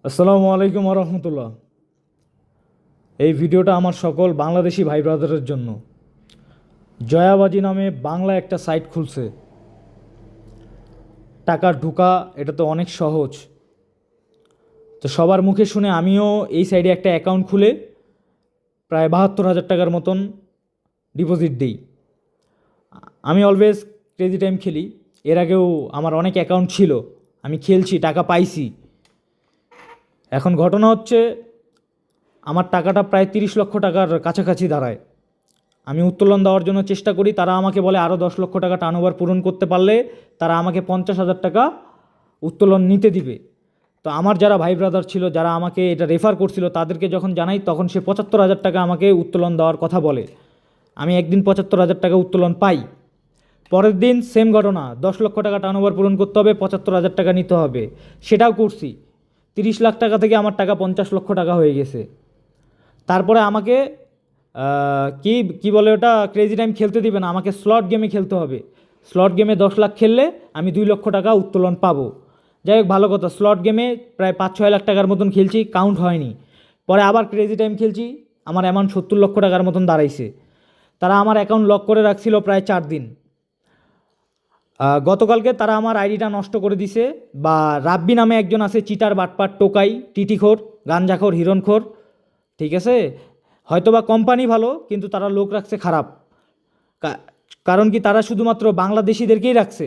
আসসালামু আলাইকুম রহমতুল্লাহ। এই ভিডিওটা আমার সকল বাংলাদেশি ভাই ব্রাদারের জন্য। জয়াবাজি নামে বাংলা একটা সাইট খুলছে। টাকা ঢোকা এটা তো অনেক সহজ। তো সবার মুখে শুনে আমিও এই সাইডে একটা অ্যাকাউন্ট খুলে প্রায় ৭২,০০০ টাকার মতন ডিপোজিট দিই। আমি অলওয়েজ ক্রেজি টাইম খেলি। এর আগেও আমার অনেক অ্যাকাউন্ট ছিল, আমি খেলছি, টাকা পাইছি। এখন ঘটনা হচ্ছে আমার টাকাটা প্রায় ৩০ লক্ষ টাকার কাছাকাছি দাঁড়ায়। আমি উত্তোলন দেওয়ার জন্য চেষ্টা করি, তারা আমাকে বলে আরও ১০ লক্ষ টাকা টার্নওভার পূরণ করতে পারলে তারা আমাকে ৫০,০০০ টাকা উত্তোলন নিতে দিবে। তো আমার যারা ভাই ব্রাদার ছিল, যারা আমাকে এটা রেফার করছিল, তাদেরকে যখন জানাই তখন সে ৭৫,০০০ টাকা আমাকে উত্তোলন দেওয়ার কথা বলে। আমি একদিন ৭৫,০০০ টাকা উত্তোলন পাই। পরের দিন সেম ঘটনা, ১০ লক্ষ টাকা টার্নওভার পূরণ করতে হবে, ৭৫,০০০ টাকা নিতে হবে। সেটাও করছি। ৩০ লাখ টাকা থেকে আমার টাকা ৫০ লক্ষ টাকা হয়ে গেছে। তারপরে আমাকে কি কি বলে ওটা, ক্রেজি টাইম খেলতে দিবে না, আমাকে স্লট গেমে খেলতে হবে। স্লট গেমে ১০ লাখ খেললে আমি ২ লক্ষ টাকা উত্তোলন পাবো। যাই হোক, ভালো কথা। স্লট গেমে প্রায় ৫-৬ লাখ টাকার মতন খেলছি, কাউন্ট হয়নি। পরে আবার ক্রেজি টাইম খেলছি, আমার অ্যামাউন্ট ৭০ লক্ষ টাকার মতন দাঁড়াইছে। তারা আমার অ্যাকাউন্ট লক করে রাখছিল প্রায় ৪ দিন। গতকালকে তারা আমার আইডিটা নষ্ট করে দিছে। বা রাব্বি নামে একজন আছে, চিটার, বাটপার, টোকাই, টিটিখোর, গাঞ্জাখোর, হিরণখোর, ঠিক আছে। হয়তোবা কোম্পানি ভালো, কিন্তু তারা লোক রাখছে খারাপ। কারণ কি, তারা শুধুমাত্র বাংলাদেশিদেরকেই রাখছে।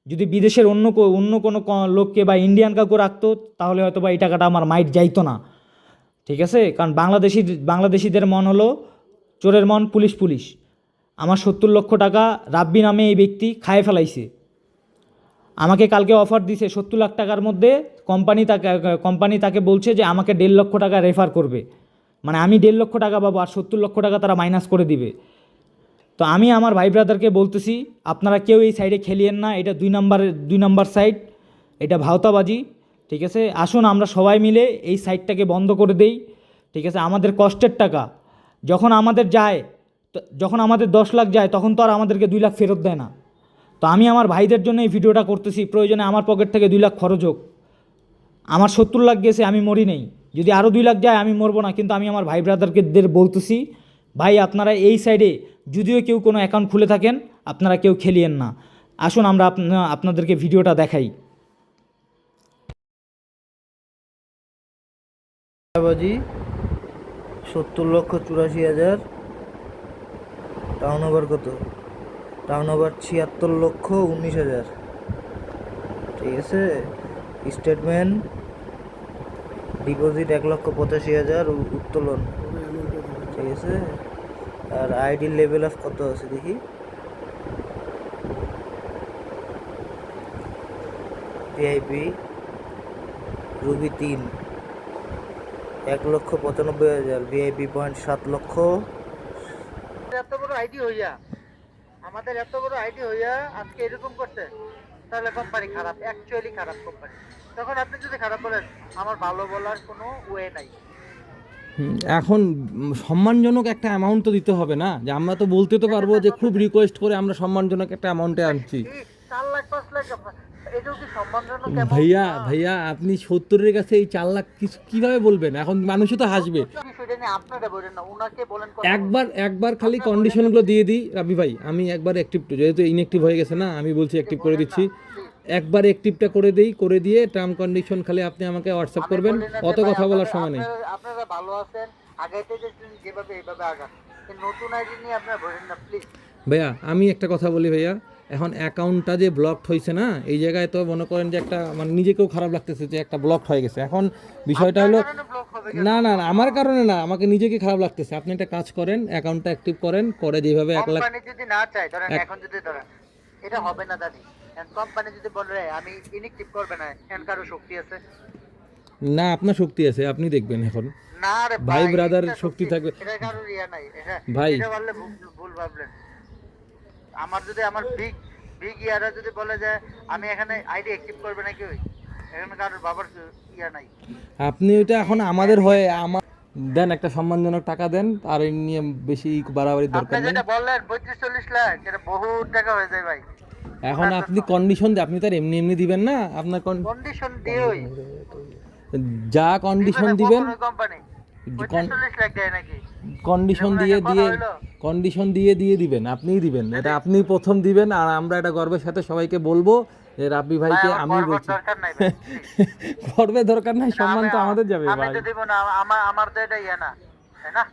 যদি বিদেশের অন্য কোনো লোককে বা ইন্ডিয়ান কাউকে রাখতো, তাহলে হয়তোবা এই টাকাটা আমার মাইট যাইতো না, ঠিক আছে। কারণ বাংলাদেশিদের মন হলো চোরের মন, পুলিশ পুলিশ। আমার ৭০ লক্ষ টাকা রাব্বি নামে এই ব্যক্তি খায় ফেলাইছে। আমাকে কালকে অফার দিছে ৭০ লাখ টাকার মধ্যে। কোম্পানি তাকে বলছে যে আমাকে ১.৫ লক্ষ টাকা রেফার করবে, মানে আমি ১.৫ লক্ষ টাকা পাবো, আর ৭০ লক্ষ টাকা তারা মাইনাস করে দিবে। তো আমি আমার ভাই ব্রাদারকে বলতেছি, আপনারা কেউ এই সাইডে খেলিয়েন না, এটা ২ নাম্বার সাইড, এটা ভাওতাবাজি, ঠিক আছে। আসুন আমরা সবাই মিলে এই সাইডটাকে বন্ধ করে দেই, ঠিক আছে। আমাদের কষ্টের টাকা যখন আমাদের যায়, যখন আমাদের ১০ লাখ যায়, তখন তো আর আমাদেরকে ২ লাখ ফেরত দেয় না। তো আমি আমার ভাইদের জন্য এই ভিডিওটা করতেছি। প্রয়োজনে আমার পকেট থেকে ২ লাখ খরচ হোক। আমার ৭০ লাখ গেছে, আমি মরি নেই। যদি আরও ২ লাখ যায়, আমি মরবো না। কিন্তু আমি আমার ভাই ব্রাদারকেদের বলতেছি, ভাই আপনারা এই সাইডে যদিও কেউ কোনো অ্যাকাউন্ট খুলে থাকেন, আপনারা কেউ খেলিয়েন না। আসুন আমরা আপনাদেরকে ভিডিওটা দেখাই। বাজি ৭০,৮৪,০০০। টার্ন ওভার কত? Turn over ৭৬,১৯,০০০। ঠিক আছে। স্টেটমেন্ট, ডিপোজিট ১,৮৫,০০০, উত্তোলন, ঠিক আছে। আর আইডি লেভেল অফ কত আছে দেখি। VIP Ruby ৩, ১,৯৫,০০০। ভিআইপি পয়েন্ট ৭ লক্ষ। এত বড় আইডি হইয়া, আমাদের এত বড় আইডি হইয়া আজকে এরকম করছে, তাহলে কোম্পানি খারাপ, অ্যাকচুয়ালি খারাপ কোম্পানি। তখন আপনি যদি খারাপ বলেন, আমার ভালো বলার কোনো ওয়ে নাই। এখন সম্মানজনক একটা অ্যামাউন্ট তো দিতে হবে না, যে আমরা তো বলতে তো পারবো যে খুব রিকোয়েস্ট করে আমরা সম্মানজনক একটা অ্যামাউন্টে আনছি। ৪ লাখ ৫ লাখ এটাও কি সম্মানজনক? ভাইয়া ভাইয়া আপনি ৭০-এর কাছে এই ৪ লাখ কিভাবে বলবেন? এখন মানুষও তো হাসবে। সেটা নিয়ে আপনারা বলেন না, ওনাকে বলেন। একবার খালি কন্ডিশনগুলো দিয়ে দিই রাবি ভাই। আমি একবার অ্যাক্টিভ, যেহেতু ইনঅ্যাক্টিভ হয়ে গেছে না, আমি বলছি অ্যাক্টিভ করে দিচ্ছি। একবার অ্যাক্টিভটা করে দিয়ে টার্ম কন্ডিশন খালি আপনি আমাকে হোয়াটসঅ্যাপ করবেন। অত কথা বলার সময় নেই। আপনারা ভালো আছেন, আগাইতে যেভাবে এইভাবে আগান। নতুন আইডি নিয়ে আপনারা বলেন না প্লিজ। ভাইয়া আমি একটা কথা বলি ভাইয়া, এখন অ্যাকাউন্টটা যে ব্লকড হয়েছে না, এই জায়গায় তো মনে করেন যে একটা মানে নিজেকেও খারাপ লাগতেছে যে একটা ব্লকড হয়ে গেছে। এখন বিষয়টা হলো, না না না আমার কারণে না, আমাকে নিজেকে খারাপ লাগতেছে। আপনি একটা কাজ করেন, অ্যাকাউন্টটা অ্যাক্টিভ করেন, করে যেভাবে 1 লাখ। কোম্পানি যদি না চায়, ধরেন এখন যদি ধরেন এটা হবে না দাদি, কোম্পানি যদি বলে আমি ইনঅ্যাক্টিভ করবে না, এর কারো শক্তি আছে না, আপনার শক্তি আছে, আপনি দেখবেন এখন। না রে ভাই ব্রাদার শক্তি থাকবে। এটা কারোর ইয়া নাই। ভাই এটা বললে ভুল ভাবলেন। আমার যদি আমার বিগ বিগ ইয়ারা যদি বলে যে আমি এখানে আইডি অ্যাক্টিভ করবে না, কেউ এখানে কারোর বাবার ইয়া নাই। আপনি ওইটা এখন আমাদের হয়ে আমার দেন, একটা সম্মানজনক টাকা দেন, আর এই নিয়ে বেশি বাড়াবাড়ির দরকার আপনি নেই। যেটা বললেন ৩৫-৪০ লাখ, এটা বহুত টাকা হয়ে যায় ভাই। এখন আপনি কন্ডিশন, আপনি তার এমনি এমনি দিবেন না, আপনার কন্ডিশন দিয়েই যা কন্ডিশন দিবেন, কোম্পানি কন- 40 লাখ দেয় নাকি? কন্ডিশন এরকম দিয়ে একটা দিয়ে কথা হইলো? কন্ডিশন দিয়ে দিয়ে দিবেন, আপনিই দিবেন, এটা আপনি প্রথম দিবেন। আর আমরা এটা গর্বের সাথে সবাইকে বলবো যে রাব্বি ভাই, ভাইকে আমার আমি গর্বের বলছি। দরকার নাই ভাই, please। গর্বের দরকার নাই, সম্মান তো আমি- আমাদের যাবে আমি ভাই। তো দিব না, আমার তো এটা ইয়ে না, তাই না?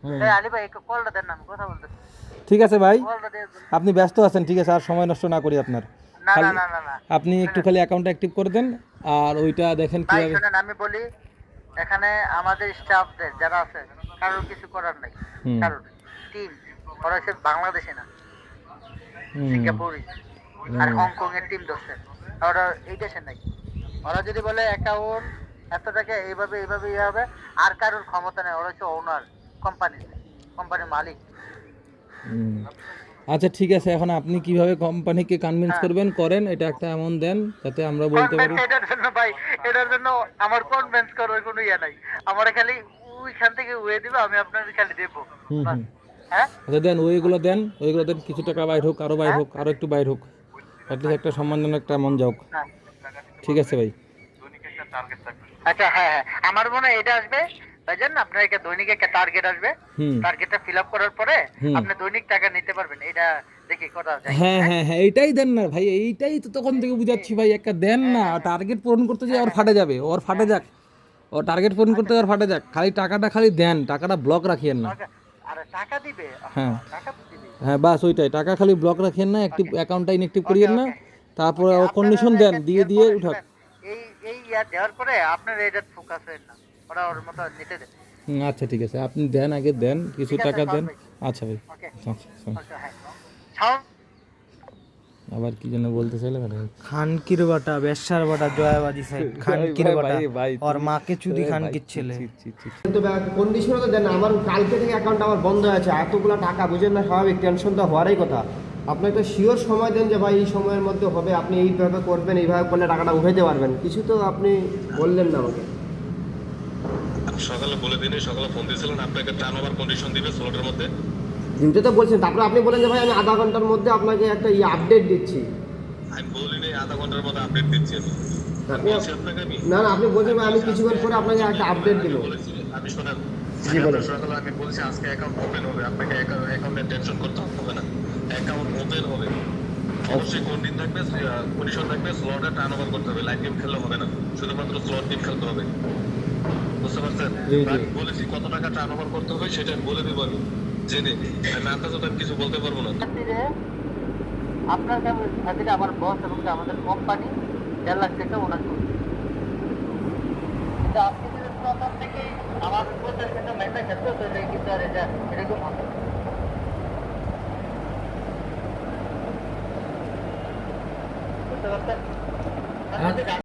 হুম। এই আলী ভাই একটু কলটা দেন না, আমি কথা বলতেছি। ঠিক আছে ভাই, কলটা দিয়ে দেন। আপনি ব্যস্ত আছেন, ঠিক আছে, আর সময় নষ্ট না করি আপনার। না না খালি- না না না আপনি একটু খালি অ্যাকাউন্টটা অ্যাক্টিভ করে দেন, আর ওইটা দেখেন ভাই কিভাবে। শুনেন, আমি বলি, এখানে আমাদের স্টাফদের যারা আছে কারোর কিছু করার নাই। হুম। কারণ টিম ওরা হচ্ছে বাংলাদেশে না, হুম, সিঙ্গাপুরি আর হংকং এর টিম ধরছে, ওরা এই দেশে নাই। ওরা যদি বলে অ্যাকাউন্ট এত টাকা এইভাবে এইভাবে ইয়ে হবে, আর কারোর ক্ষমতা নেই। ওরা হচ্ছে ওনার কোম্পানির মালিক। হুম। আচ্ছা ঠিক আছে, এখন আপনি কিভাবে কোম্পানিকে কনভিন্স হ্যাঁ। করবেন করেন, এটা একটা অ্যামাউন্ট দেন যাতে আমরা বলতে পারি। এটার জন্য ভাই, এটার জন্য আমার কনভিন্স করার কোনো ইয়ে নাই। আমার খালি ওইখান থেকে উয়ে দিবে, আমি আপনাদের খালি দেবো। হুম বাস। হুম। হ্যাঁ আচ্ছা দেন, ওইগুলো দেন, ওইগুলো দেন, কিছু টাকা বাইর হোক, আরও বাইর হোক, আরও একটু বাইর হোক, অ্যাটলিস্ট একটা সম্মানজনক একটা মন যাওক। হ্যাঁ। ঠিক আছে ভাই। আচ্ছা, হ্যাঁ হ্যাঁ, আমার মনে হয় এটা আসবে ভাইজান, আপনার একটা দৈনিক একটা টার্গেট আসবে। হুম। টার্গেটটা ফিল আপ করার পরে হুম। আপনি দৈনিক টাকা নিতে পারবেন। এটা দেখি করা যায়। হ্যাঁ হ্যাঁ হ্যাঁ, এইটাই দেন না ভাই, এইটাই তো তখন থেকে বুঝাচ্ছি ভাই, একটা দেন না, টার্গেট পূরণ করতে যে ওর ফাটে যাবে, ওর ফাটে যাক, ওর টার্গেট পূরণ করতে ওর ফাটে যাক, খালি টাকাটা খালি দেন, টাকাটা ব্লক রাখিয়েন না। Okay, আরে টাকা দিবে? হ্যাঁ। টাকা তো দিবে। হ্যাঁ বাস ওইটাই, টাকা খালি ব্লক রাখিয়েন না, অ্যাক্টিভ অ্যাকাউন্টটা ইনঅ্যাক্টিভ করিয়েন না, তারপরে আপনারা কন্ডিশন দেন, এটা দিয়ে দেওয়ার দিয়ে পরে উঠাক। শুনেন, এই ইয়া দেওয়ার পরে আপনার এটা ফোকাস হয় না, ওরা ওর মতো নিতে দেন। আচ্ছা ঠিক আছে, আপনি দেন, আগে দেন, কিছু ঠিক আছে, টাকা দেন। ভাই। আচ্ছা ভাই। ওকে আচ্ছা, আচ্ছা। ওকে, হ্যাঁ সাউন্ড। আবার কি জন্য বলতে চাইলে ম্যাডাম? খানকির বাটা, বেশ্যার বাটা, জয়াবাজি সাইড, খানকির বাটা, ওর মাকে চুদি খানকির ছেলে। কিন্তু কন্ডিশনে তো দেন না, আমার কালকে থেকে অ্যাকাউন্ট আমার বন্ধ আছে, এতগুলো টাকা বুঝেন না, স্বাভাবিক টেনশন তো হওয়ারই কথা। আপনি একটা শিওর সময় দেন যে ভাই এই সময়ের মধ্যে হবে, আপনি এইভাবে করবেন, এইভাবে করলে টাকাটা উঠাতে পারবেন, কিছু তো আপনি বললেন না আমাকে। সকালে বলে দিন, সকালে ফোন দিয়েছিলেন আপনাকে টার্ন ওভার কন্ডিশন দিবে স্লটের মধ্যে। দিনটা তো বলছেন, তারপরে আপনি বলেন যে ভাই আমি আধা ঘন্টার মধ্যে আপনাকে একটা আপডেট দিচ্ছি। আমি বলিনি আধা ঘন্টার মধ্যে আপডেট দিচ্ছি আমি। আপনি বলছি আপনাকে আমি না না, আপনি বলছেন ভাই আমি কিছুক্ষণ পরে আপনাকে একটা আপডেট দেবো। বলেছি, আমি শোনেন, জি, বলেন। সকালে আমি বলছি আজকে অ্যাকাউন্ট ওপেন হবে, আপনাকে অ্যাকাউন্টে টেনশন করতে হবে না, অ্যাকাউন্ট ওপেন হবে। অবশ্যই কন্ডিশন থাকবে, স্লটে টার্ন ওভার করতে হবে, লাইভ গেম খেললে হবে না, শুধুমাত্র স্লট গেম খেলতে হবে। বুঝতে পারছেন? জি, জি। আমি বলেছি কত টাকা টার্ন ওভার করতে হবে সেটা আমি বলে দেবো, আমি জেনে না তো আমি কিছু বলতে পারবো না। আপনার সাথে আমার বস এবং আমাদের কোম্পানি 1.5 লাখ টাকা ওনার করবে। কিন্তু আপনি যদি প্রথম থেকে আমার 50 টাকা মেসেজ খেলতে, তাহলে কিন্তু আর এটা এরকম হবে না। বুঝতে পারছেন?